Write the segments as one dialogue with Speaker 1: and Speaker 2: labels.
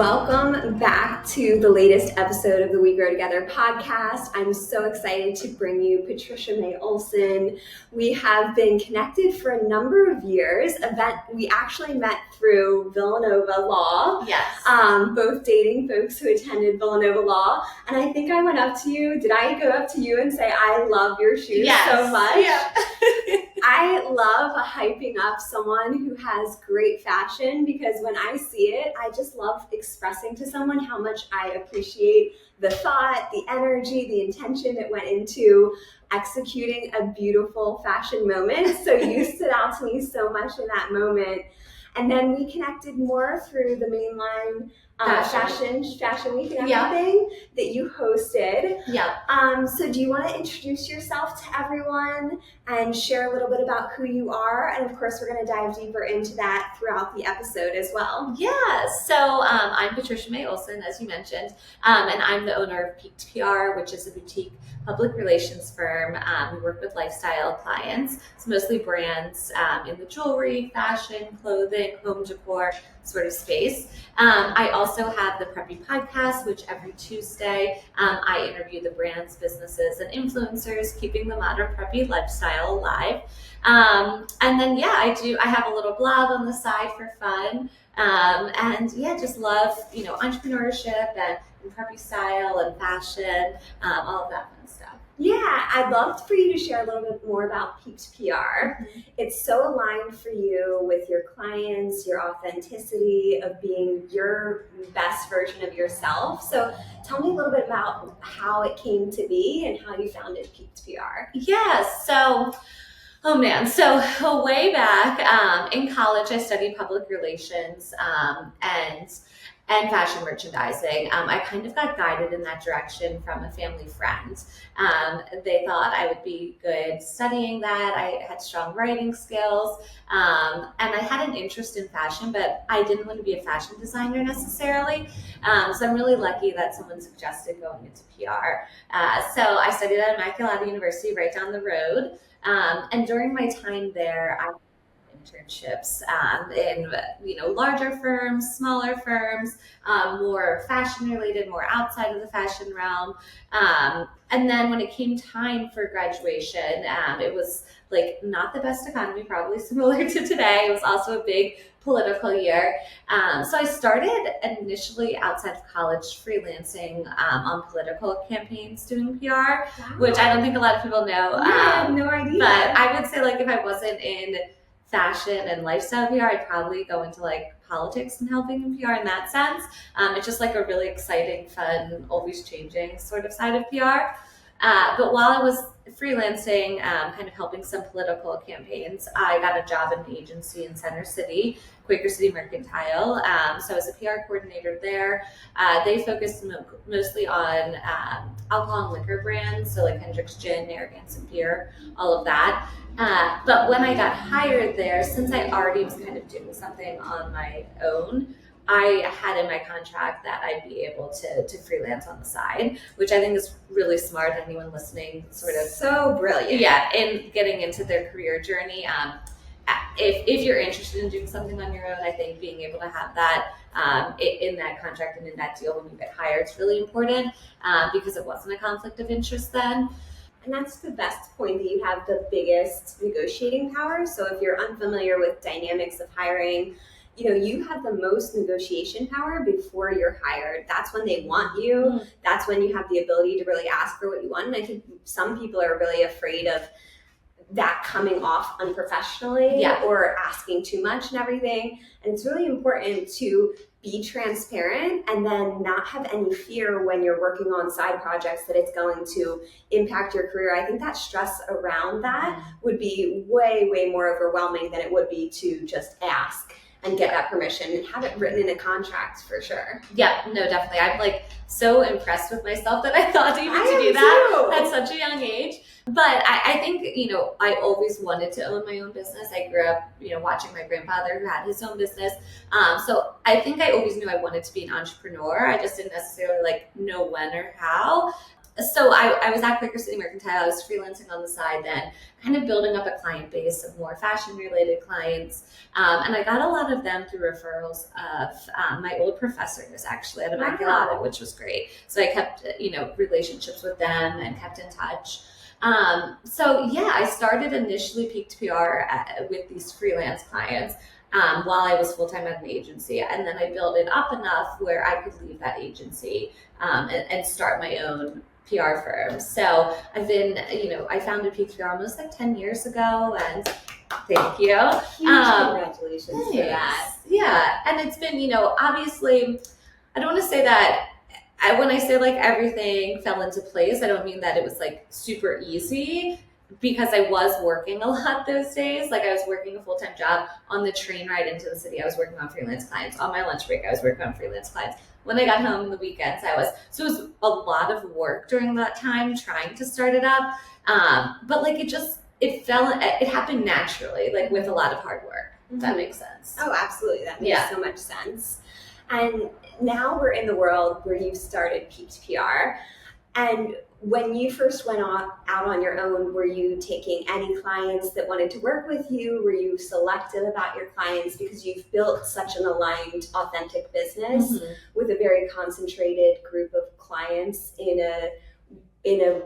Speaker 1: Welcome back to the latest episode of the We Grow Together podcast. I'm so excited to bring you Patricia Mae Olson. We have been connected for a number of years. We actually met through Villanova Law.
Speaker 2: Yes.
Speaker 1: Both dating folks who attended Villanova Law. And I think I went up to you. Did I go up to you and say, I love your shoes so much?
Speaker 2: Yeah.
Speaker 1: I love hyping up someone who has great fashion because when I see it, I just love expressing to someone how much I appreciate the thought, the energy, the intention that went into executing a beautiful fashion moment. So you stood out to me so much in that moment. And then we connected more through the mainline fashion week and everything that you hosted.
Speaker 2: Yeah.
Speaker 1: So do you want to introduce yourself to everyone and share a little bit about who you are? And of course, we're going to dive deeper into that throughout the episode as well.
Speaker 2: Yeah. So I'm Patricia Mae Olson, as you mentioned, and I'm the owner of Peaked PR, which is a boutique public relations firm. We work with lifestyle clients, so mostly brands in the jewelry, fashion, clothing, home decor sort of space. I also have the Preppy Podcast, which every Tuesday I interview the brands, businesses, and influencers, keeping the modern preppy lifestyle alive. And then, I have a little blog on the side for fun. Just love, entrepreneurship and preppy style and fashion, all of that fun stuff.
Speaker 1: Yeah, I'd love for you to share a little bit more about Peaked PR.
Speaker 2: Mm-hmm.
Speaker 1: It's so aligned for you with your clients, your authenticity of being your best version of yourself. So tell me a little bit about how it came to be and how you founded Peaked PR.
Speaker 2: Yeah, so way back in college, I studied public relations and fashion merchandising. I kind of got guided in that direction from a family friend. They thought I would be good studying that. I had strong writing skills, and I had an interest in fashion, but I didn't want to be a fashion designer necessarily. So I'm really lucky that someone suggested going into PR. So I studied at Immaculata University right down the road. And during my time there, I internships in larger firms, smaller firms, more fashion related, more outside of the fashion realm. And then when it came time for graduation, it was like not the best economy, probably similar to today. It was also a big political year. So I started initially outside of college freelancing on political campaigns doing PR, which I don't think a lot of people know.
Speaker 1: I had no idea.
Speaker 2: But I would say if I wasn't in fashion and lifestyle PR, I'd probably go into politics and helping in PR in that sense. It's just a really exciting, fun, always changing sort of side of PR. But while I was freelancing, kind of helping some political campaigns, I got a job in an agency in Center City, Quaker City Mercantile. So I was a PR coordinator there. They focused mostly on alcohol and liquor brands, so Hendrick's Gin, Narragansett Beer, all of that. But when I got hired there, since I already was kind of doing something on my own, I had in my contract that I'd be able to freelance on the side, which I think is really smart. Anyone listening, sort of
Speaker 1: so brilliant.
Speaker 2: Yeah, in getting into their career journey. If you're interested in doing something on your own, I think being able to have that in that contract and in that deal when you get hired is really important because it wasn't a conflict of interest then.
Speaker 1: And that's the best point, that you have the biggest negotiating power. So if you're unfamiliar with dynamics of hiring, you have the most negotiation power before you're hired. That's when they want you. Mm-hmm. That's when you have the ability to really ask for what you want. And I think some people are really afraid of that coming off unprofessionally or asking too much and everything. And it's really important to be transparent and then not have any fear when you're working on side projects that it's going to impact your career. I think that stress around that would be way, way more overwhelming than it would be to just ask and get that permission and have it written in a contract for sure.
Speaker 2: Yeah, no, definitely. I'm so impressed with myself that I thought even to do that at such a young age. But I think, I always wanted to own my own business. I grew up, watching my grandfather who had his own business. So I think I always knew I wanted to be an entrepreneur. I just didn't necessarily know when or how. So I was at Quaker City Mercantile. I was freelancing on the side then, kind of building up a client base of more fashion-related clients. And I got a lot of them through referrals of my old professors, actually, at Immaculata, which was great. So I kept, relationships with them and kept in touch. I started initially Peaked PR with these freelance clients while I was full-time at an agency. And then I built it up enough where I could leave that agency and start my own PR firm. So I've been, I founded Peaked PR almost like 10 years ago, and thank you.
Speaker 1: Congratulations for that.
Speaker 2: Yeah. And it's been, obviously, I don't want to say that when I say like everything fell into place, I don't mean that it was like super easy, because I was working a lot those days. Like I was working a full-time job. On the train ride into the city, I was working on freelance clients. On my lunch break, I was working on freelance clients. When I got home on the weekends, so it was a lot of work during that time trying to start it up. But like it happened naturally, like with a lot of hard work. If that makes sense.
Speaker 1: Oh, absolutely. That makes so much sense. And now we're in the world where you've started Peaked PR. And when you first went out on your own, were you taking any clients that wanted to work with you? Were you selective about your clients? Because you've built such an aligned, authentic business with a very concentrated group of clients in a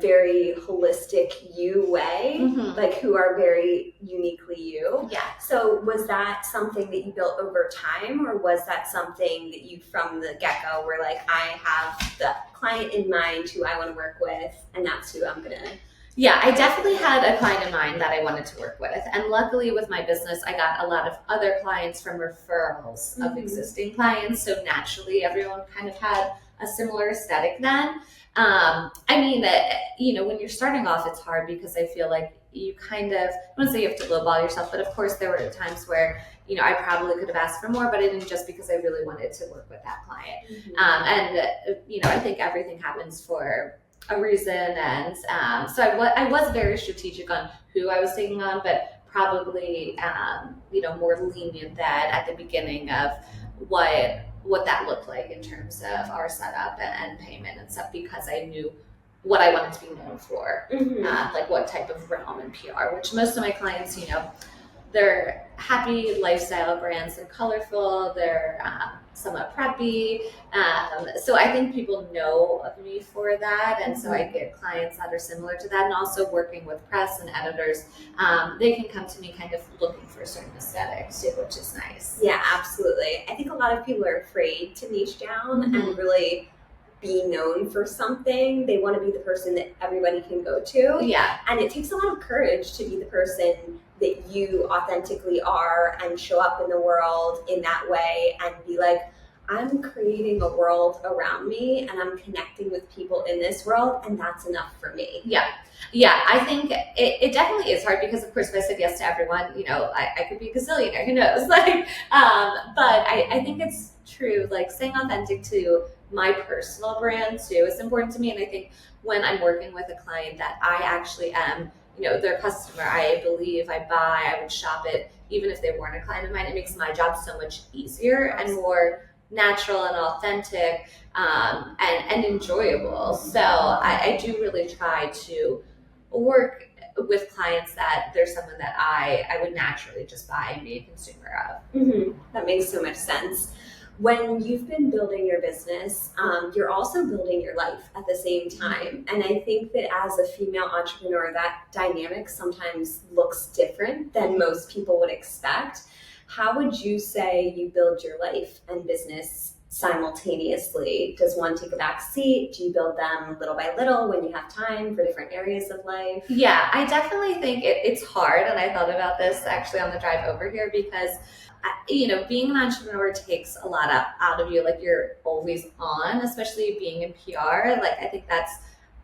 Speaker 1: very holistic you way, like who are very uniquely you.
Speaker 2: Yeah.
Speaker 1: So was that something that you built over time, or was that something that you from the get-go were like, I have the client in mind who I want to work with, and that's who I'm gonna...
Speaker 2: Yeah, I definitely had a client in mind that I wanted to work with. And luckily with my business, I got a lot of other clients from referrals of existing clients. So naturally, everyone kind of had a similar aesthetic then. When you're starting off, it's hard because I feel like you kind of, I wouldn't say you have to lowball yourself, but of course there were times where, I probably could have asked for more, but I didn't, just because I really wanted to work with that client. I think everything happens for a reason. And so I was very strategic on who I was taking on, but probably, more lenient that at the beginning of what that looked like in terms of our setup and payment and stuff, because I knew what I wanted to be known for, like what type of realm in PR, which most of my clients, they're happy lifestyle brands. They're colorful. They're somewhat preppy. So I think people know of me for that. And so I get clients that are similar to that. And also working with press and editors, they can come to me kind of looking for a certain aesthetic too, which is nice.
Speaker 1: Yeah, absolutely. I think a lot of people are afraid to niche down and really be known for something. They want to be the person that everybody can go to.
Speaker 2: Yeah.
Speaker 1: And it takes a lot of courage to be the person that you authentically are and show up in the world in that way and be like, I'm creating a world around me and I'm connecting with people in this world, and that's enough for me.
Speaker 2: Yeah. Yeah, I think it definitely is hard because, of course, if I said yes to everyone, I could be a gazillionaire, who knows? But I think it's true, like staying authentic to my personal brand too is important to me. And I think when I'm working with a client that I actually am, their customer, I believe, I buy, I would shop it, even if they weren't a client of mine, it makes my job so much easier and more natural and authentic and enjoyable. So I do really try to work with clients that there's someone that I would naturally just buy and be a consumer of.
Speaker 1: That makes so much sense. When you've been building your business, you're also building your life at the same time. And I think that as a female entrepreneur, that dynamic sometimes looks different than most people would expect. How would you say you build your life and business simultaneously? Does one take a back seat? Do you build them little by little when you have time for different areas of life?
Speaker 2: Yeah, I definitely think it's hard. And I thought about this actually on the drive over here because being an entrepreneur takes a lot out of you. Like you're always on, especially being in PR. Like I think that's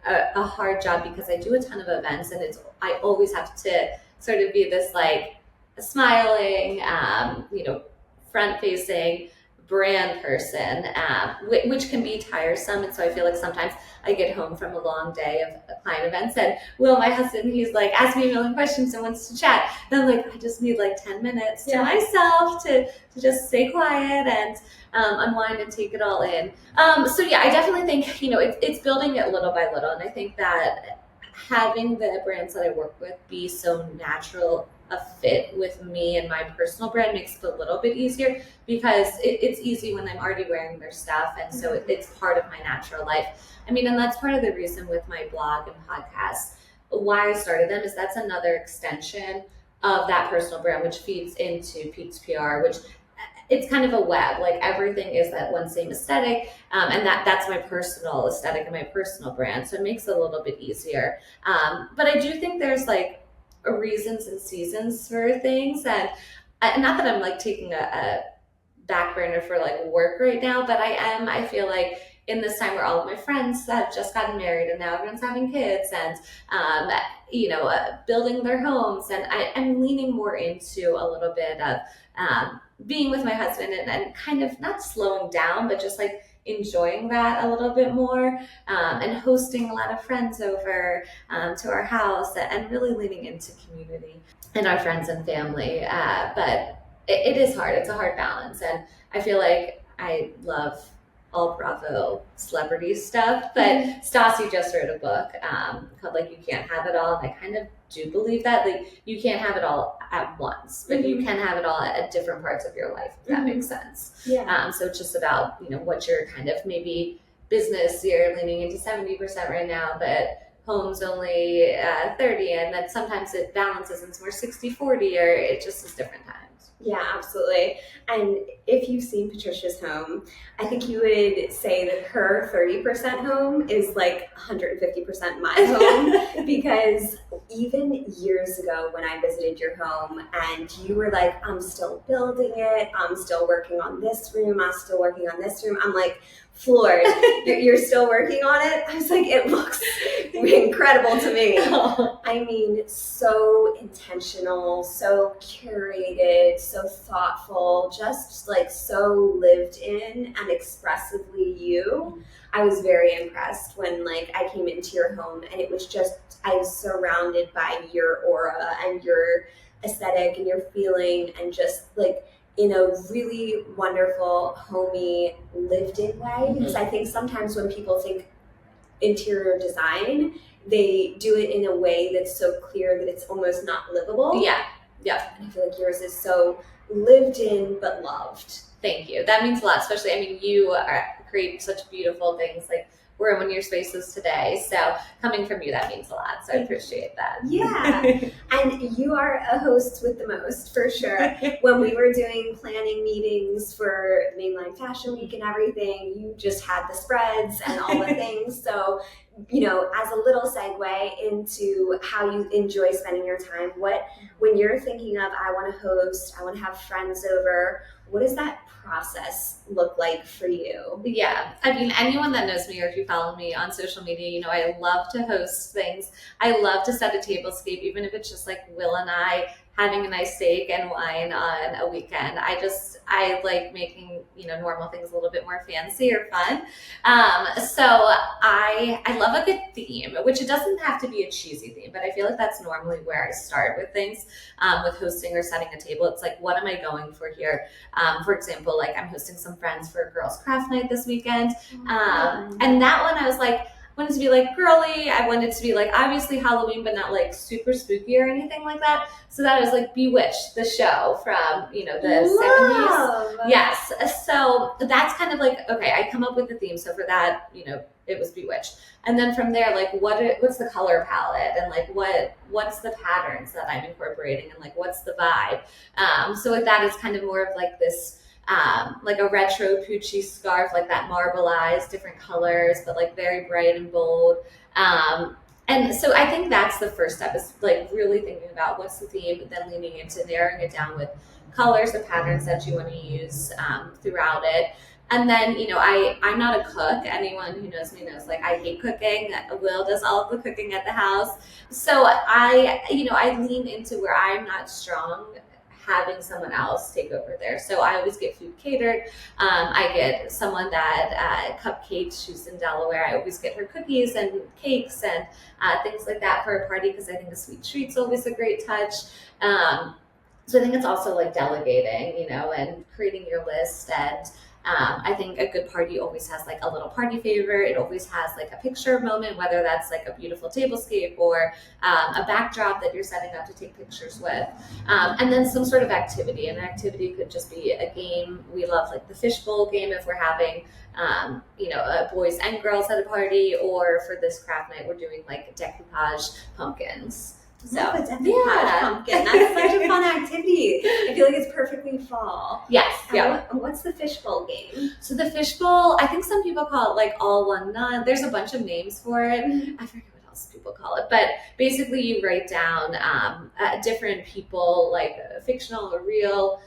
Speaker 2: a hard job because I do a ton of events and I always have to sort of be this like smiling, front facing brand person, which can be tiresome. And so I feel like sometimes I get home from a long day of client events and Will, my husband, he's like, ask me a million questions and wants to chat. And I'm like, I just need like 10 minutes to myself to just stay quiet and unwind and take it all in. So yeah, I definitely think, it's building it little by little. And I think that having the brands that I work with be so natural a fit with me and my personal brand makes it a little bit easier, because it's easy when I'm already wearing their stuff. And so it's part of my natural life. I mean, and that's part of the reason with my blog and podcast, why I started them, is that's another extension of that personal brand, which feeds into Pete's PR, which it's kind of a web, like everything is that one same aesthetic. And that's my personal aesthetic and my personal brand. So it makes it a little bit easier. But I do think there's like reasons and seasons for things. And not that I'm like taking a back burner for like work right now, but I feel like in this time where all of my friends have just gotten married and now everyone's having kids and, building their homes. And I'm leaning more into a little bit of being with my husband and kind of not slowing down, but just like enjoying that a little bit more, and hosting a lot of friends over to our house and really leaning into community and our friends and family. But it is hard. It's a hard balance. And I feel like I love all Bravo celebrity stuff, but Stassi just wrote a book called like You Can't Have It All. And I kind of do believe that like you can't have it all at once, but you can have it all at different parts of your life, if that makes sense. So it's just about, what your kind of maybe business, you're leaning into 70% right now, but home's only 30, and then sometimes it balances into more 60-40, or it just is different times.
Speaker 1: Yeah, absolutely. And if you've seen Patricia's home, I think you would say that her 30% home is like 150% my home, because even years ago when I visited your home and you were like, I'm still building it, I'm still working on this room, I'm still working on this room, I'm like, floored. You're still working on it? I was like, it looks incredible to me. I mean, so intentional, so curated, so thoughtful, just like so lived in and expressively you. I was very impressed when like I came into your home and it was just, I was surrounded by your aura and your aesthetic and your feeling, and just like in a really wonderful, homey, lived-in way. Because I think sometimes when people think interior design, they do it in a way that's so clear that it's almost not livable.
Speaker 2: Yeah.
Speaker 1: And I feel like yours is so lived in but loved.
Speaker 2: Thank you. That means a lot, especially, I mean, you create such beautiful things, like we're in one of your spaces today. So coming from you, that means a lot. So I appreciate that.
Speaker 1: Yeah. And you are a host with the most, for sure. When we were doing planning meetings for Mainline Fashion Week and everything, you just had the spreads and all the things. So, as a little segue into how you enjoy spending your time, when you're thinking of, I want to host, I want to have friends over, what does that process look like for you?
Speaker 2: Yeah. I mean, anyone that knows me, or if you follow me on social media, I love to host things. I love to set a tablescape, even if it's just like Will and I having a nice steak and wine on a weekend. I like making, normal things a little bit more fancy or fun. So I love a good theme, which it doesn't have to be a cheesy theme, but I feel like that's normally where I start with things, with hosting or setting a table. It's like, what am I going for here? For example, like I'm hosting some friends for a girls' craft night this weekend. And that one I was like, wanted to be like girly. I wanted to be like obviously Halloween, but not like super spooky or anything like that. So that was like Bewitched, the show from, the 70s. Yes. So that's kind of like, okay, I come up with the theme. So for that, it was Bewitched. And then from there, like what's the color palette, and like what's the patterns that I'm incorporating, and like what's the vibe. So with that, it's kind of more of like this, like a retro Poochie scarf, like that marbleized, different colors, but like very bright and bold. And so I think that's the first step, is like really thinking about what's the theme, but then leaning into narrowing it down with colors, the patterns that you want to use throughout it. And then, I'm not a cook. Anyone who knows me knows, like, I hate cooking. Will does all of the cooking at the house. So I lean into where I'm not strong having someone else take over there. So I always get food catered. I get someone that cupcakes. She's in Delaware. I always get her cookies and cakes and things like that for a party because I think a sweet treat's always a great touch. So I think it's also like delegating, you know, and creating your list. And I think a good party always has like a little party favor. It always has like a picture moment, whether that's like a beautiful tablescape or a backdrop that you're setting up to take pictures with. And then some sort of activity. An activity could just be a game. We love like the fishbowl game if we're having, you know, boys and girls at a party, or for this craft night, we're doing like decoupage pumpkins. So,
Speaker 1: pumpkin. That's such a fun activity. I feel like it's perfectly fall.
Speaker 2: Yes. Yeah.
Speaker 1: What's the fishbowl game?
Speaker 2: So the fishbowl, I think some people call it like all one none. There's a bunch of names for it. I forget what else people call it, but basically you write down different people, like fictional or real,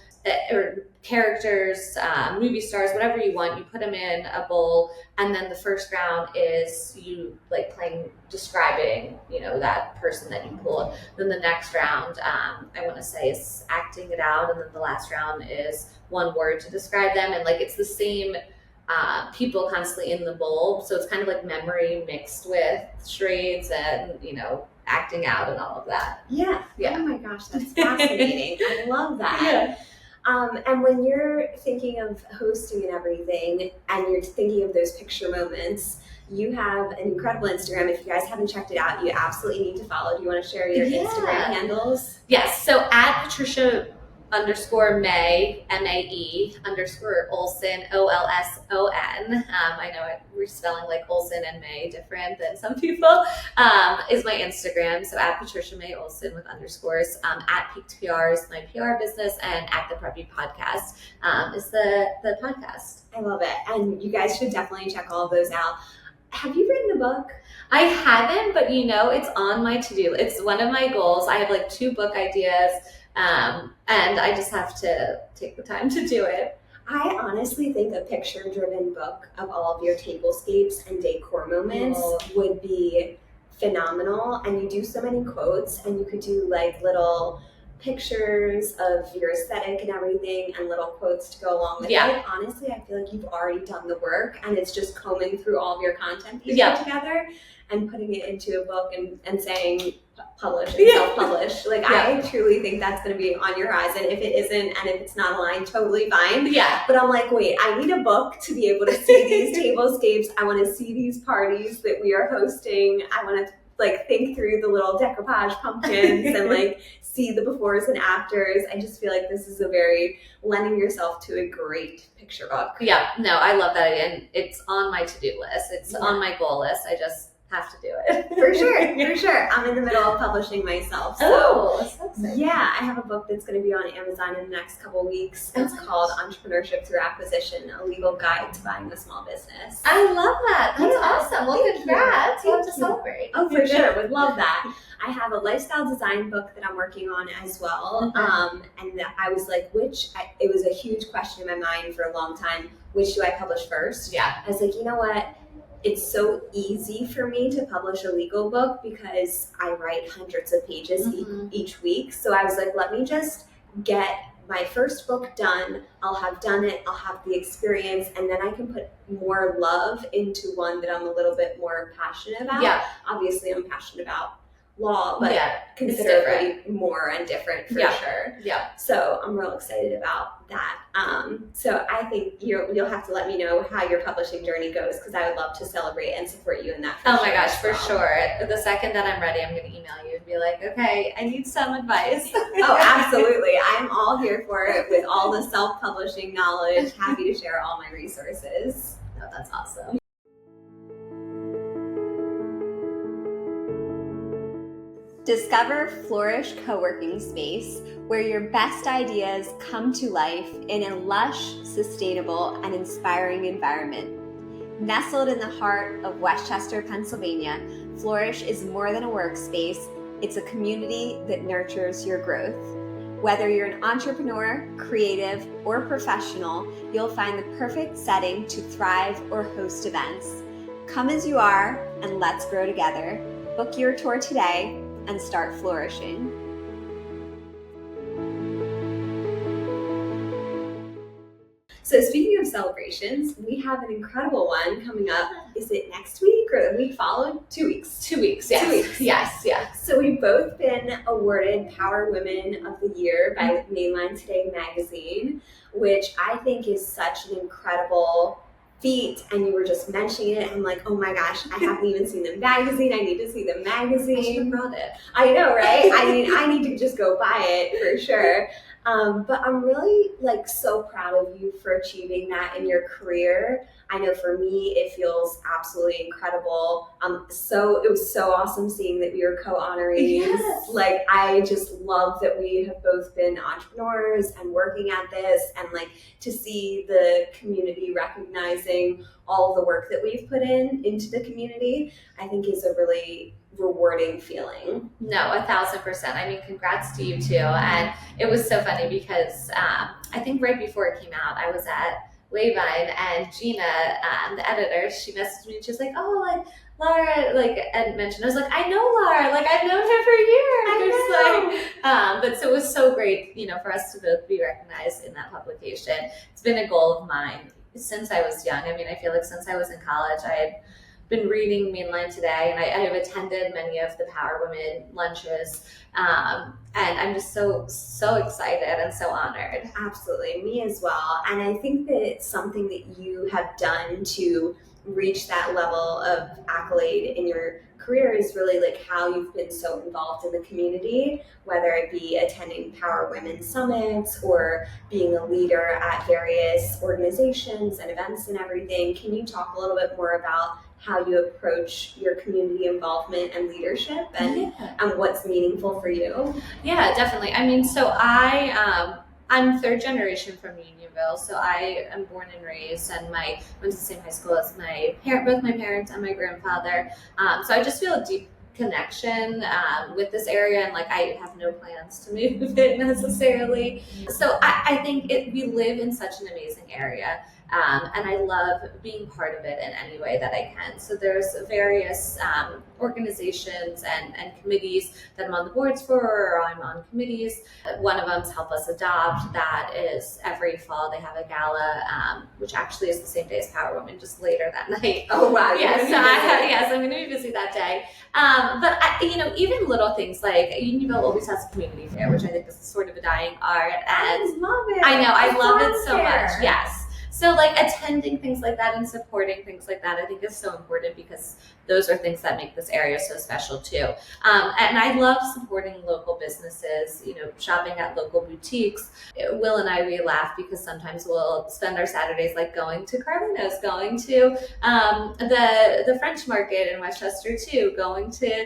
Speaker 2: or characters, movie stars, whatever you want. You put them in a bowl, and then the first round is you like describing, you know, that person that you pulled. Then the next round, I want to say, is acting it out, and then the last round is one word to describe them, and like it's the same people constantly in the bowl, so it's kind of like memory mixed with charades and, you know, acting out and all of that.
Speaker 1: Yeah. Oh my gosh, that's fascinating. I love that. Yeah. And when you're thinking of hosting and everything, and you're thinking of those picture moments, you have an incredible Instagram. If you guys haven't checked it out, you absolutely need to follow. Do you want to share your Instagram handles?
Speaker 2: Yes. So at Patricia _Mae, MAE _Olson, OLSON. I know we're spelling like Olson and May different than some people, is my Instagram. So at Patricia Mae Olson with underscores, at Peaked PR is my PR business, and at the Preppy Podcast is the podcast.
Speaker 1: I love it. And you guys should definitely check all of those out. Have you written a book?
Speaker 2: I haven't, but you know, it's on my to-do. It's one of my goals. I have like 2 book ideas. And I just have to take the time to do it.
Speaker 1: I honestly think a picture-driven book of all of your tablescapes and decor moments would be phenomenal. And you do so many quotes, and you could do like little pictures of your aesthetic and everything, and little quotes to go along with it. Honestly, I feel like you've already done the work, and it's just combing through all of your content that you put together and putting it into a book and saying publish and self-publish. Like I truly think that's going to be on your horizon. If it isn't, and if it's not aligned, totally fine. But I'm like, wait, I need a book to be able to see these tablescapes. I want to see these parties that we are hosting. I want to like think through the little decoupage pumpkins and like see the befores and afters. I just feel like this is a very lending yourself to a great picture book.
Speaker 2: Yeah, no, I love that idea. And it's on my to-do list. It's on my goal list. I just have to do it.
Speaker 1: For sure. I'm in the middle of publishing myself. So I have a book that's going to be on Amazon in the next couple of weeks. It's called Entrepreneurship Through Acquisition, a legal guide to buying a small business.
Speaker 2: I love that. That's awesome. Well, congrats. Love to celebrate.
Speaker 1: Oh, for sure. Would love that. I have a lifestyle design book that I'm working on as well. And I was like, it was a huge question in my mind for a long time. Which do I publish first? I was like, you know what? It's so easy for me to publish a legal book because I write hundreds of pages each week. So I was like, let me just get my first book done. I'll have done it. I'll have the experience. And then I can put more love into one that I'm a little bit more passionate about. Obviously, I'm passionate about law, but considerably more and different for sure. So I'm real excited about that. So I think you'll have to let me know how your publishing journey goes, because I would love to celebrate and support you in that.
Speaker 2: My gosh, for sure. The second that I'm ready, I'm going to email you and be like, okay, I need some advice.
Speaker 1: Oh, absolutely. I'm all here for it with all the self-publishing knowledge. Happy to share all my resources.
Speaker 2: Oh, that's awesome.
Speaker 1: Discover Flourish Co-working Space, where your best ideas come to life in a lush, sustainable, and inspiring environment. Nestled in the heart of Westchester, Pennsylvania, Flourish is more than a workspace. It's a community that nurtures your growth. Whether you're an entrepreneur, creative, or professional, you'll find the perfect setting to thrive or host events. Come as you are, and let's grow together. Book your tour today and start flourishing. So speaking of celebrations, we have an incredible one coming up. Is it next week or the week following? 2 weeks.
Speaker 2: 2 weeks, yes.
Speaker 1: 2 weeks.
Speaker 2: Yes.
Speaker 1: So we've both been awarded Power Women of the Year by Mainline Today magazine, which I think is such an incredible feat. And you were just mentioning it. I'm like, oh my gosh, I haven't even seen the magazine. I need to see the magazine.
Speaker 2: I should have brought it.
Speaker 1: I know, right? I mean, I need to just go buy it for sure. But I'm really so proud of you for achieving that in your career. I know for me, it feels absolutely incredible. It was so awesome seeing that we were co-honorees.
Speaker 2: Yes.
Speaker 1: I just love that we have both been entrepreneurs and working at this, and to see the community recognizing all the work that we've put into the community, I think is a really rewarding feeling.
Speaker 2: No, 1,000%. I mean, congrats to you too. And it was so funny because I think right before it came out, I was at Wayvine, and Gina, the editor, she messaged me and she was like, oh, Laura, and mentioned, I was like, I know Laura, I've known her for years. But so it was so great, for us to both be recognized in that publication. It's been a goal of mine since I was young. I mean, I feel like since I was in college, I had been reading Mainline Today, and I have attended many of the Power Women lunches, and I'm just so excited and so honored.
Speaker 1: Absolutely, me as well. And I think that it's something that you have done to reach that level of accolade in your career is really how you've been so involved in the community, whether it be attending Power Women Summits or being a leader at various organizations and events and everything. Can you talk a little bit more about how you approach your community involvement and leadership and what's meaningful for you?
Speaker 2: Yeah, definitely. I mean, so I'm third generation from Unionville, so I am born and raised, and went to the same high school as both my parents and my grandfather. So I just feel a deep connection with this area, and I have no plans to move it necessarily. So I think we live in such an amazing area. And I love being part of it in any way that I can. So there's various organizations and committees that I'm on the boards for, or I'm on committees. One of them's Help Us Adopt. That is every fall they have a gala, which actually is the same day as Power Women, just later that night.
Speaker 1: Oh wow!
Speaker 2: Yes, I'm going to be busy that day. But even little things like Unionville always has a community fair, which I think is sort of a dying art. And
Speaker 1: I love it.
Speaker 2: I know, I love it so much. Yes. So attending things like that and supporting things like that, I think is so important because those are things that make this area so special too. And I love supporting local businesses, shopping at local boutiques. Will and I, we laugh because sometimes we'll spend our Saturdays going to Carlino's, going to the French market in Westchester too, going to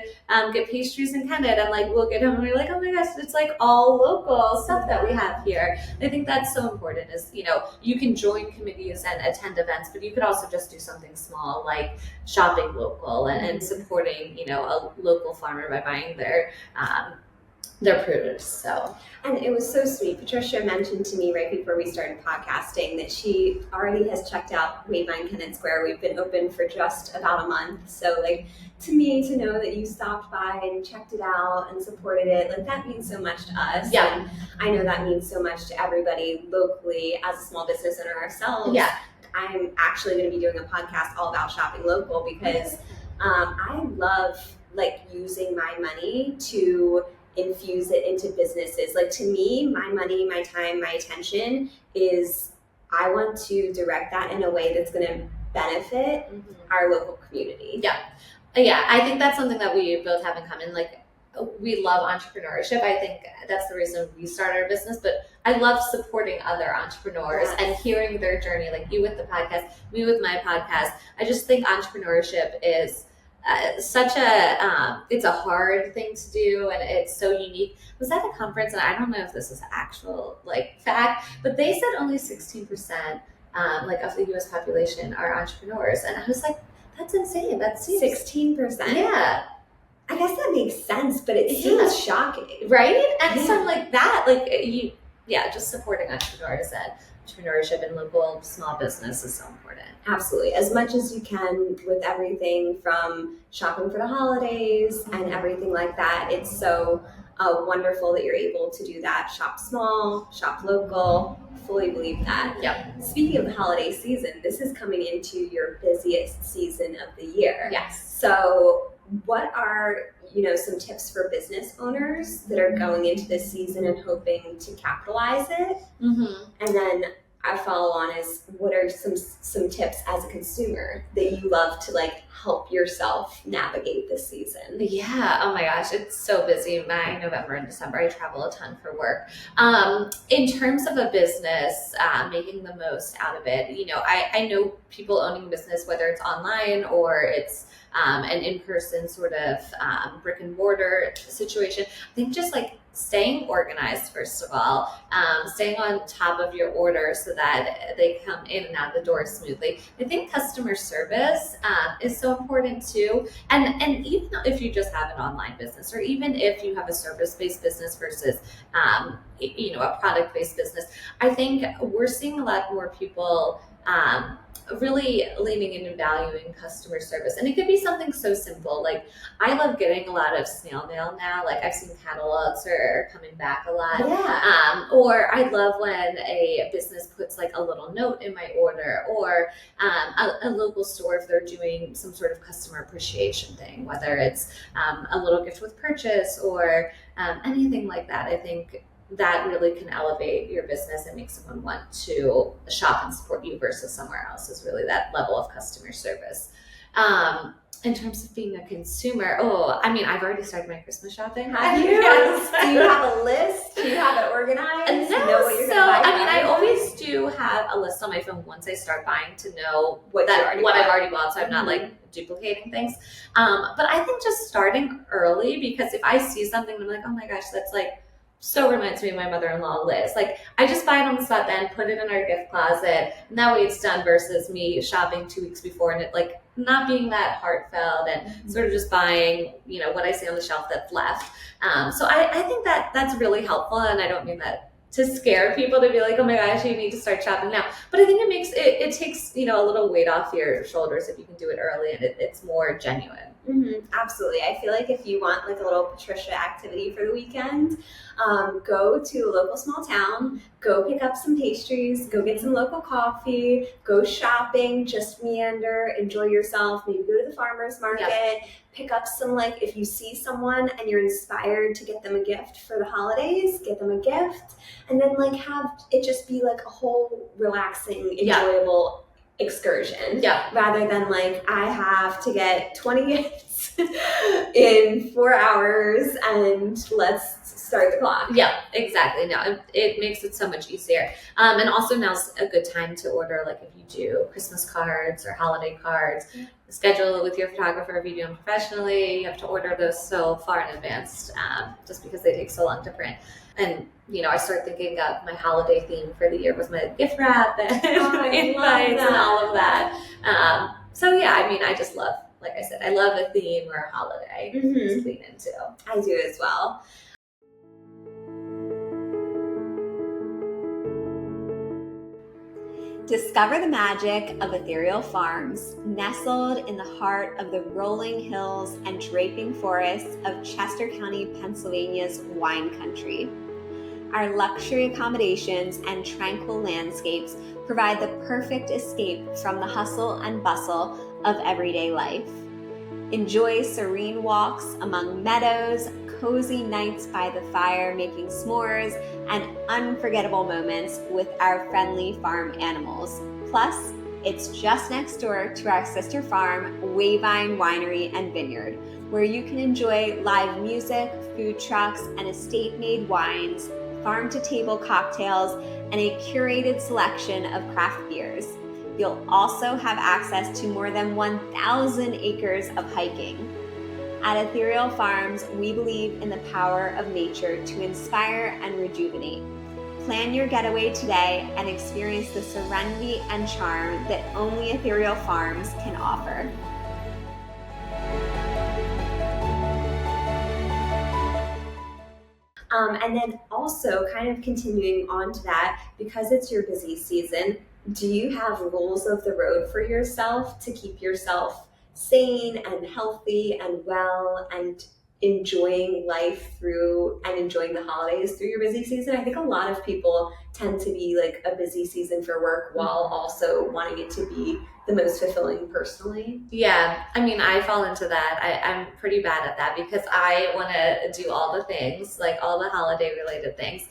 Speaker 2: get pastries in Kennett, and we'll get home and we're like, oh my gosh, it's all local stuff that we have here. I think that's so important is, you can join committees and attend events, but you could also just do something small like shopping local and supporting, a local farmer by buying their produce. So,
Speaker 1: and it was so sweet. Patricia mentioned to me right before we started podcasting that she already has checked out Wayvine Kennett Square. We've been open for just about a month. So to me, to know that you stopped by and checked it out and supported it, that means so much to us.
Speaker 2: Yeah.
Speaker 1: And I know that means so much to everybody locally as a small business owner ourselves.
Speaker 2: Yeah.
Speaker 1: I'm actually going to be doing a podcast all about shopping local because I love using my money to infuse it into businesses. To me, my money, my time, my attention is, I want to direct that in a way that's going to benefit our local community.
Speaker 2: Yeah, I think that's something that we both have in common. We love entrepreneurship. I think that's the reason we started our business, but I love supporting other entrepreneurs and hearing their journey, you with the podcast, me with my podcast. I just think entrepreneurship is such it's a hard thing to do, and it's so unique. I was at a conference, and I don't know if this is actual fact, but they said only 16% of the U.S. population are entrepreneurs, and I was like, that's insane. That's
Speaker 1: 16%.
Speaker 2: Yeah.
Speaker 1: I guess that makes sense, but it seems shocking,
Speaker 2: right? And something like that, just supporting entrepreneurs and entrepreneurship and local small business is so important.
Speaker 1: Absolutely. As much as you can with everything from shopping for the holidays and everything like that. It's so Wonderful that you're able to do that. Shop small, shop local. Fully believe that.
Speaker 2: Yep.
Speaker 1: Speaking of the holiday season, this is coming into your busiest season of the year.
Speaker 2: Yes.
Speaker 1: So what are, some tips for business owners that are going into this season and hoping to capitalize it?
Speaker 2: Mm-hmm.
Speaker 1: And then I follow on is, what are some tips as a consumer that you love to help yourself navigate this season?
Speaker 2: Yeah. Oh my gosh, it's so busy. My November and December, I travel a ton for work. In terms of a business, making the most out of it, I know people owning a business, whether it's online or it's an in-person sort of brick and mortar situation. I think just staying organized, first of all, staying on top of your order so that they come in and out the door smoothly. I think customer service is so important too. And even if you just have an online business, or even if you have a service-based business versus a product-based business, I think we're seeing a lot more people really leaning in and valuing customer service. And it could be something so simple. I love getting a lot of snail mail now. I've seen catalogs are coming back a lot.
Speaker 1: Yeah.
Speaker 2: Or I love when a business puts a little note in my order, or a local store if they're doing some sort of customer appreciation thing, whether it's a little gift with purchase or anything like that. I think that really can elevate your business and make someone want to shop and support you versus somewhere else, is really that level of customer service. In terms of being a consumer, I've already started my Christmas shopping.
Speaker 1: Have you?
Speaker 2: Yes.
Speaker 1: Do you have a list? Do you have it organized?
Speaker 2: No,
Speaker 1: you know what you're gonna buy?
Speaker 2: I always do have a list on my phone once I start buying to know
Speaker 1: what
Speaker 2: I've already bought, so I'm not duplicating things. But I think just starting early, because if I see something and I'm like, oh my gosh, that's so reminds me of my mother-in-law, Liz. I just buy it on the spot then, put it in our gift closet, and that way it's done, versus me shopping 2 weeks before and it not being that heartfelt and sort of just buying, what I see on the shelf that's left. So I think that's really helpful, and I don't mean that to scare people to be oh my gosh, you need to start shopping now. But I think it takes, a little weight off your shoulders if you can do it early and it's more genuine.
Speaker 1: Mm-hmm. Absolutely. I feel if you want a little Patricia activity for the weekend, go to a local small town, go pick up some pastries, go get some local coffee, go shopping, just meander, enjoy yourself, maybe go to the farmer's market, pick up some, if you see someone and you're inspired to get them a gift for the holidays, get them a gift, and then have it just be a whole relaxing, enjoyable excursion, rather than I have to get 20 gifts in 4 hours and let's start the clock.
Speaker 2: Yeah, exactly. No, it makes it so much easier. And also now's a good time to order, if you do Christmas cards or holiday cards, schedule it with your photographer if you do them professionally. You have to order those so far in advance, just because they take so long to print. And, I start thinking of my holiday theme for the year with my gift wrap and invites and all of that. I just love, like I said, I love a theme or a holiday to lean into.
Speaker 1: I do as well. Discover the magic of Ethereal Farms, nestled in the heart of the rolling hills and draping forests of Chester County, Pennsylvania's wine country. Our luxury accommodations and tranquil landscapes provide the perfect escape from the hustle and bustle of everyday life. Enjoy serene walks among meadows, cozy nights by the fire making s'mores, and unforgettable moments with our friendly farm animals. Plus, it's just next door to our sister farm, Wayvine Winery and Vineyard, where you can enjoy live music, food trucks, and estate-made wines, farm-to-table cocktails, and a curated selection of craft beers. You'll also have access to more than 1,000 acres of hiking. At Ethereal Farms, we believe in the power of nature to inspire and rejuvenate. Plan your getaway today and experience the serenity and charm that only Ethereal Farms can offer. And then also kind of continuing on to that, because it's your busy season, do you have rules of the road for yourself to keep yourself sane and healthy and well and enjoying life through and enjoying the holidays through your busy season. I think a lot of people tend to be like a busy season for work while also wanting it to be the most fulfilling personally.
Speaker 2: Yeah, I mean, I fall into that. I'm pretty bad at that because I want to do all the things, like all the holiday related things.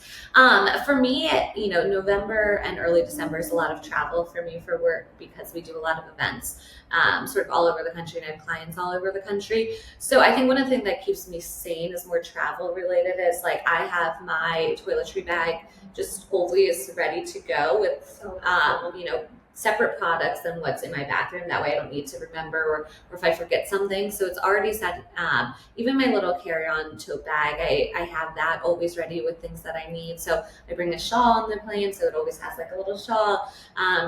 Speaker 2: For me, November and early December is a lot of travel for me for work because we do a lot of events, sort of all over the country, and I have clients all over the country. So I think one of the things that keeps me sane is more travel related. Is like I have my toiletry bag just always ready to go with, separate products than what's in my bathroom. That way I don't need to remember or if I forget something. So it's already set. Even my little carry-on tote bag, I have that always ready with things that I need. So I bring a shawl on the plane, so it always has like a little shawl.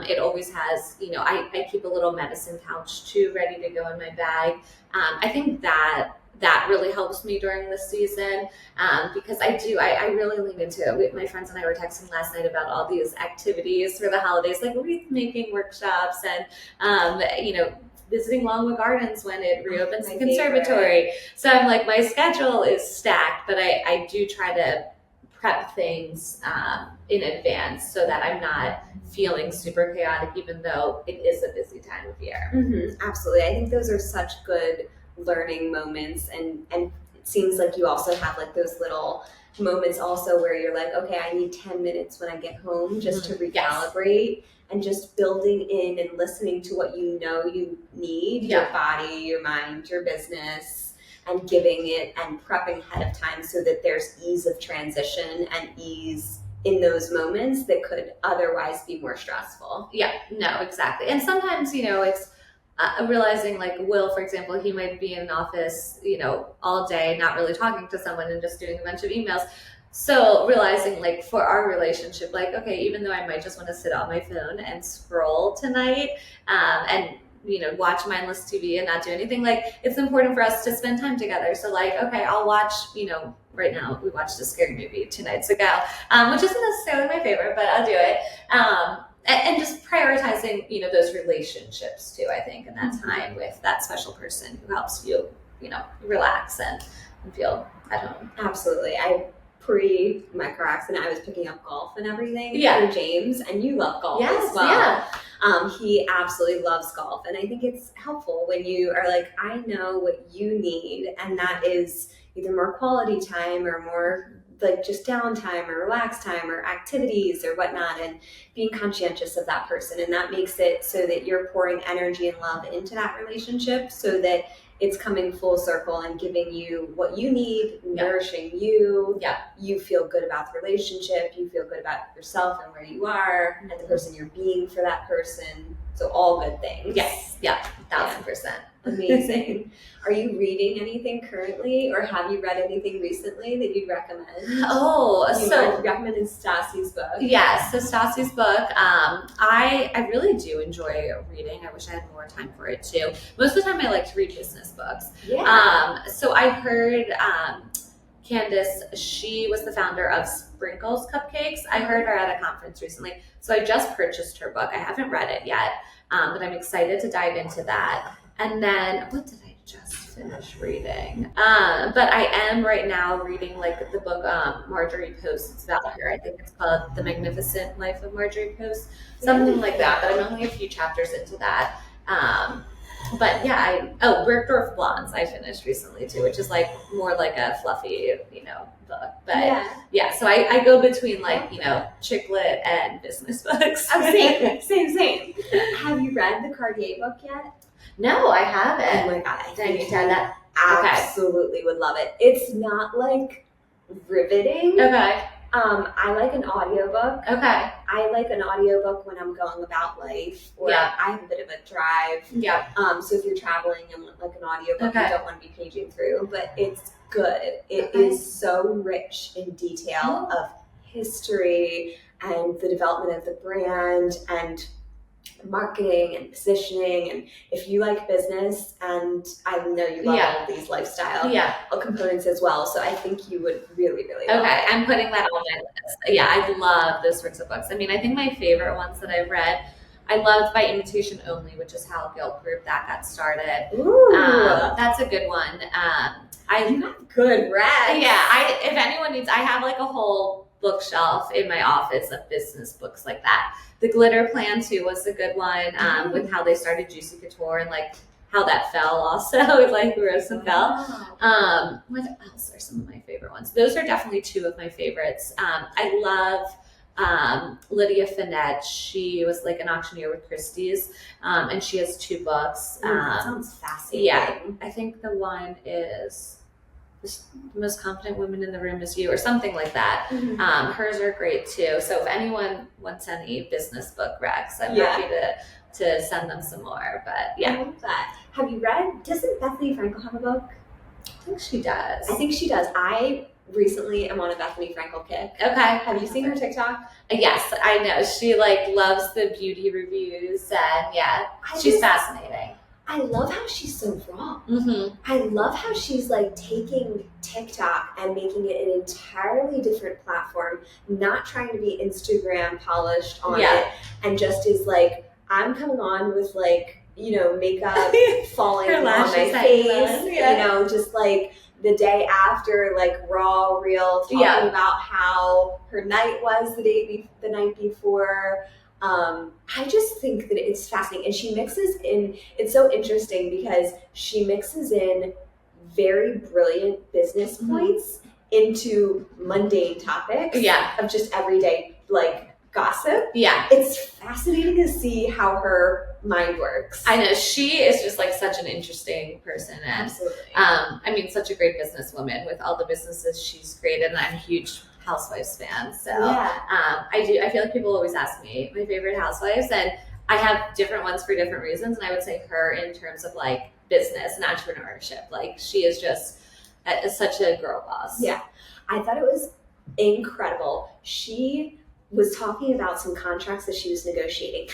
Speaker 2: It always has, I keep a little medicine pouch too ready to go in my bag. I think that really helps me during this season because I really lean into it. My friends and I were texting last night about all these activities for the holidays, like wreath making workshops and, visiting Longwood Gardens when it reopens the conservatory. So I'm like, my schedule is stacked, but I do try to prep things in advance so that I'm not feeling super chaotic, even though it is a busy time of year.
Speaker 1: Mm-hmm, absolutely. I think those are such good learning moments, and it seems like you also have like those little moments also where you're like, okay, I need 10 minutes when I get home just to recalibrate. And just building in and listening to what you know you need, your body, your mind, your business, and giving it and prepping ahead of time so that there's ease of transition and ease in those moments that could otherwise be more stressful.
Speaker 2: Yeah, no, exactly. And sometimes, it's realizing like Will, for example, he might be in an office, all day, not really talking to someone and just doing a bunch of emails. So realizing like for our relationship, like, okay, even though I might just want to sit on my phone and scroll tonight and, watch mindless TV and not do anything, like it's important for us to spend time together. So like, okay, I'll watch, right now we watched a scary movie 2 nights ago, which isn't necessarily my favorite, but I'll do it. And just prioritizing, those relationships too, I think, in that time with that special person who helps you, relax and feel at home.
Speaker 1: Absolutely. Pre my car accident, I was picking up golf and everything for James, and you love golf as well. Yeah. He absolutely loves golf, and I think it's helpful when you are like, I know what you need, and that is either more quality time or more like just downtime or relax time or activities or whatnot, and being conscientious of that person. And that makes it so that you're pouring energy and love into that relationship so that it's coming full circle and giving you what you need, nourishing you. Yeah. You feel good about the relationship. You feel good about yourself and where you are and the person you're being for that person. So all good things.
Speaker 2: Yes. Yeah. 1,000%.
Speaker 1: Amazing. Are you reading anything currently, or have you read anything recently that you'd recommend? You recommended Stassi's book.
Speaker 2: Yes, so Stassi's book. I really do enjoy reading. I wish I had more time for it too. Most of the time I like to read business books. Yeah. So I heard Candace, she was the founder of Sprinkles Cupcakes. I heard her at a conference recently. So I just purchased her book. I haven't read it yet, but I'm excited to dive into that. And then, what did I just finish reading? But I am right now reading like the book Marjorie Post. It's about her. I think it's called The Magnificent Life of Marjorie Post. Something like that. But I'm only a few chapters into that. But yeah, Bergdorf Blondes I finished recently too, which is like more like a fluffy, book. But yeah, so I go between like, chick lit and business books.
Speaker 1: Same. Have you read the Cartier book yet?
Speaker 2: No, I haven't.
Speaker 1: Oh my God,
Speaker 2: I think you said that.
Speaker 1: Absolutely would love it. It's not like riveting.
Speaker 2: Okay.
Speaker 1: I like an audiobook.
Speaker 2: Okay.
Speaker 1: I like an audiobook when I'm going about life, or I have a bit of a drive.
Speaker 2: Yeah.
Speaker 1: So if you're traveling and like an audiobook, you don't want to be paging through, but it's good. It is so rich in detail of history and the development of the brand and marketing and positioning. And if you like business, and I know you love all of these lifestyle components as well, so I think you would really love it.
Speaker 2: I'm putting that on my list. I love those sorts of books. I mean, I think my favorite ones that I've read, I loved By Invitation Only, which is how Guilt Group that got started.
Speaker 1: Ooh.
Speaker 2: That's a good one.
Speaker 1: You have good recs.
Speaker 2: Yeah, if anyone needs, I have like a whole bookshelf in my office of business books like that. The Glitter Plan too was a good one, with how they started Juicy Couture and like how that fell also, like rose and fell. What else are some of my favorite ones? Those are definitely two of my favorites. I love Lydia Finette. She was like an auctioneer with Christie's, and she has two books.
Speaker 1: That sounds fascinating.
Speaker 2: Yeah, I think the one is The Most Confident Woman in the Room Is You, or something like that. Hers are great too. So if anyone wants any business book recs, I'm happy to send them some more. But yeah.
Speaker 1: I love that. Have you read, doesn't Bethany Frankel have a book?
Speaker 2: I think she does.
Speaker 1: I think she does. I recently am on a Bethany Frankel kick.
Speaker 2: Okay.
Speaker 1: Have you seen her TikTok?
Speaker 2: Yes, I know. She like loves the beauty reviews, and she's fascinating.
Speaker 1: I love how she's so raw.
Speaker 2: Mm-hmm.
Speaker 1: I love how she's like taking TikTok and making it an entirely different platform, not trying to be Instagram polished on it, and just is like, I'm coming on with like, makeup falling on my face, just like the day after, like raw, real, talking about how her night was the night before. I just think that it's fascinating, and she mixes in, it's so interesting because she mixes in very brilliant business points into mundane topics of just everyday like gossip. It's fascinating to see how her mind works.
Speaker 2: I know, she is just like such an interesting person, and
Speaker 1: absolutely.
Speaker 2: Such a great businesswoman with all the businesses she's created, and I'm a huge Housewives fan, so I feel like people always ask me my favorite housewives, and I have different ones for different reasons, and I would say her in terms of like business and entrepreneurship. Like, she is just such a girl boss.
Speaker 1: I thought it was incredible. She was talking about some contracts that she was negotiating,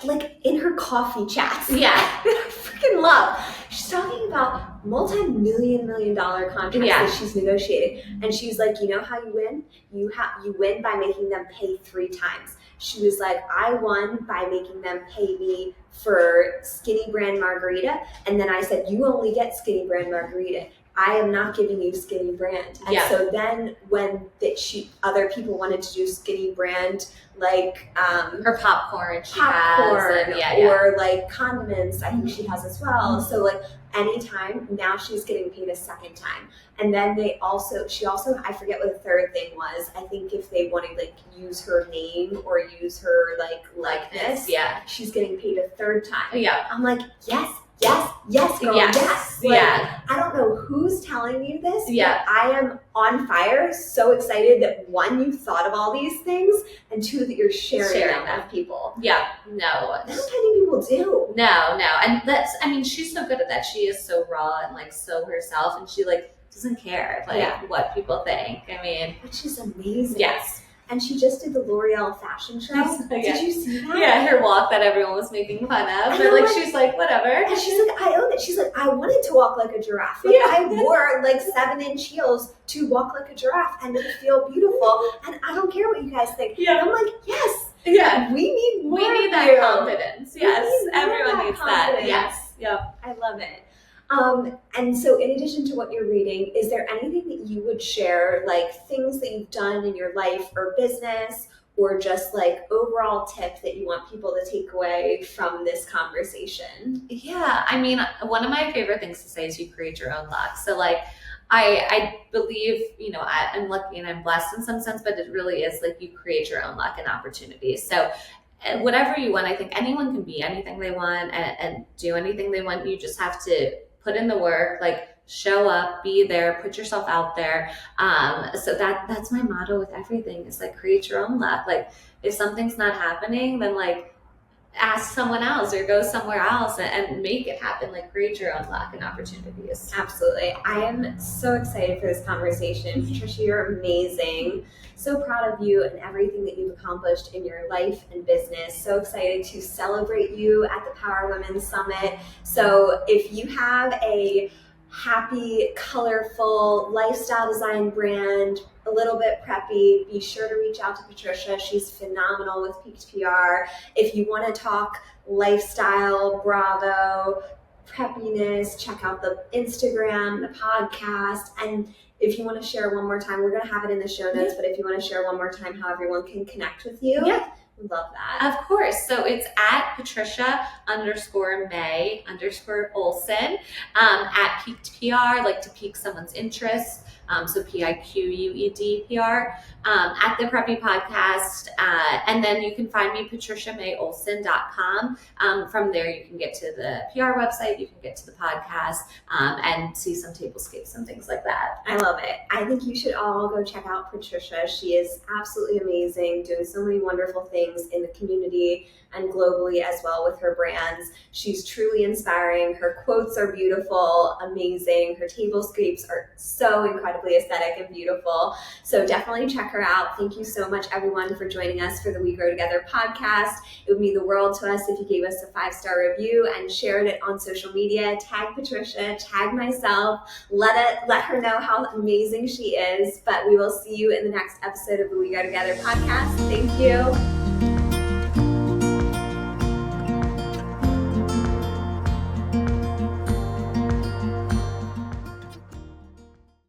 Speaker 1: like in her coffee chats.
Speaker 2: I
Speaker 1: freaking love. She's talking about multi-million dollar contracts that she's negotiating, and she's like, you know how you win? You win by making them pay 3 times. She was like, I won by making them pay me for Skinny Brand Margarita, and then I said, you only get Skinny Brand Margarita. I am not giving you Skinny Brand. And so then when other people wanted to do Skinny Brand, like
Speaker 2: her popcorn
Speaker 1: has, or like condiments, I think she has as well. So like anytime, now she's getting paid a second time. And then she also, I forget what the third thing was. I think if they want to like use her name or use her like likeness, she's getting paid a third time. I'm like, yes, girl, yes. Like, I don't know who's telling you this, but I am on fire, so excited that 1, you thought of all these things, and 2, that you're sharing them with people. Not many people do.
Speaker 2: No. And she's so good at that. She is so raw and like so herself, and she like doesn't care what people think.
Speaker 1: Which is amazing.
Speaker 2: Yes.
Speaker 1: And she just did the L'Oreal fashion show. Did you see that?
Speaker 2: Yeah, her walk that everyone was making fun of. But like, she's like, whatever.
Speaker 1: And she's like, I own it. She's like, I wanted to walk like a giraffe. Like, I wore like 7-inch heels to walk like a giraffe and to feel beautiful. And I don't care what you guys think. And I'm like, yes. We need more.
Speaker 2: We need that confidence. Yes. Everyone needs that. Yes.
Speaker 1: I love it. And so in addition to what you're reading, is there anything that you would share, like things that you've done in your life or business, or just like overall tip that you want people to take away from this conversation?
Speaker 2: One of my favorite things to say is you create your own luck. So like, I believe, I'm lucky and I'm blessed in some sense, but it really is like you create your own luck and opportunities. So whatever you want, I think anyone can be anything they want and do anything they want. You just have to put in the work, like show up, be there, put yourself out there. So that's my motto with everything, is like create your own luck. Like if something's not happening, then like ask someone else or go somewhere else and make it happen. Like create your own luck and opportunities.
Speaker 1: Absolutely. I am so excited for this conversation. Patricia, you're amazing. So proud of you and everything that you've accomplished in your life and business. So excited to celebrate you at the Power Women Summit. So if you have a happy, colorful lifestyle design brand, a little bit preppy, be sure to reach out to Patricia. She's phenomenal with Peaked PR. If you want to talk lifestyle, Bravo, preppiness, check out the Instagram, the podcast. And if you want to share one more time, we're going to have it in the show notes, but if you want to share one more time how everyone can connect with you.
Speaker 2: Yeah.
Speaker 1: Love that.
Speaker 2: Of course. So it's at Patricia_Mae_ Olson at Peaked PR, like to pique someone's interest. So PIQUED PR at the Preppy Podcast. And then you can find me, patriciamaeolson.com. From there, you can get to the PR website, you can get to the podcast, and see some tablescapes and things like that.
Speaker 1: I love it. I think you should all go check out Patricia. She is absolutely amazing, doing so many wonderful things in the community and globally as well with her brands. She's truly inspiring. Her quotes are beautiful, amazing. Her tablescapes are so incredibly aesthetic and beautiful. So definitely check her out. Thank you so much, everyone, for joining us for the We Grow Together podcast. It would mean the world to us if you gave us a 5-star review and shared it on social media. Tag Patricia, tag myself. Let her know how amazing she is. But we will see you in the next episode of the We Grow Together podcast. Thank you.